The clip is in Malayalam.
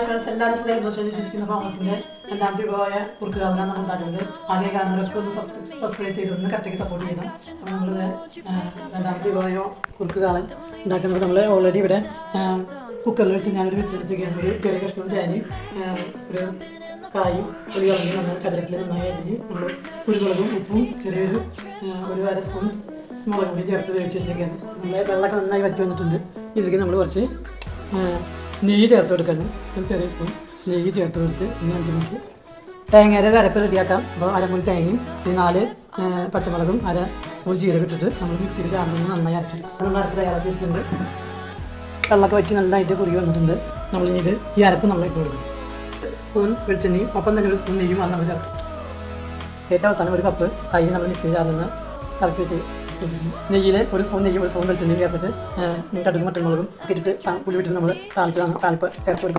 ഫ്രണ്ട്സ് എല്ലാവരും സ്നേഹിതോഷം വിശ്വസിക്കുന്ന പാമ്പത്തിൻ്റെ രണ്ടാമത്തെ പോയ കുറുക്ക് കാവലാണ് നമ്മൾ ഉണ്ടാക്കുന്നത്. ആദ്യം കാണുന്നവരൊക്കെ ഒന്ന് സബ്സ്ക്രൈബ് ചെയ്തൊന്ന് കറക്റ്റാക്കി സപ്പോർട്ട് ചെയ്യണം. അപ്പോൾ നമ്മൾ രണ്ടാമത്തെ പോയ കുറുക്ക് കാളൻ ഉണ്ടാക്കുന്നത് നമ്മൾ ഓൾറെഡി ഇവിടെ കുക്കറിൽ വെച്ച് ഞാനൊരു വിസിലടിച്ചൊക്കെയാണ്. ഒരു ചെറിയ കഷ്ണം തേങ്ങയും ഒരു കായും ഒരു കളഞ്ഞ് നന്നായി ചതുരത്തിൽ നന്നായി അരിഞ്ഞ് നമ്മൾ കുരുമുളകും ഉപ്പും ചെറിയൊരു ഒരു അര സ്പൂൺ മുളക് പൊടി ചേർത്ത് വേവിച്ച് വെച്ചൊക്കെയാണ്. നമ്മൾ വെള്ളമൊക്കെ നന്നായി വറ്റി വന്നിട്ടുണ്ട്. ഇതിലേക്ക് നമ്മൾ കുറച്ച് നെയ്യ് ചേർത്ത് കൊടുക്കണം. ഒരു ചെറിയ സ്പൂൺ നെയ്യ് ചേർത്ത് കൊടുത്ത് 5 മിനിറ്റ് തേങ്ങയുടെ അരപ്പ് റെഡിയാക്കാം. അപ്പോൾ അരമുറി തേങ്ങയും ഈ 4 പച്ചമുളകും അര സ്പൂൺ ജീരകം ഇട്ടിട്ട് നമ്മൾ മിക്സിയിൽ ചാർന്ന് നന്നായി അരച്ച് നമ്മൾ അരപ്പ് തയ്യാറാക്കി വെച്ചിട്ടുണ്ട്. വെള്ളമൊക്കെ വറ്റി നന്നായിട്ട് കുറുകി വന്നിട്ടുണ്ട്. നമ്മൾ ഇത് ഈ അരപ്പ് നമ്മളിട്ട് കൊടുക്കും. സ്പൂൺ വെളിച്ചെണ്ണയും ഒപ്പം തന്നെ ഒരു സ്പൂൺ നെയ്യും അത് നമ്മൾ ചേർക്കും. ഏറ്റവും അവസാനം ഒരു കപ്പ് തൈര് നമ്മൾ മിക്സിയിൽ ചാർന്ന് കറക്കി വെച്ച് നെയ്യിൽ ഒരു സ്പൂൺ നെയ്യും ഒരു സ്പൂൺ വെളിച്ചെണ്ണയും ചേർത്തിട്ട് കടുകും മട്ടൻ മുളകും ഇട്ടിട്ട് പുളി വിട്ടിട്ട് നമ്മൾ താളിപ്പ് ചേർത്ത് കൊടുക്കും.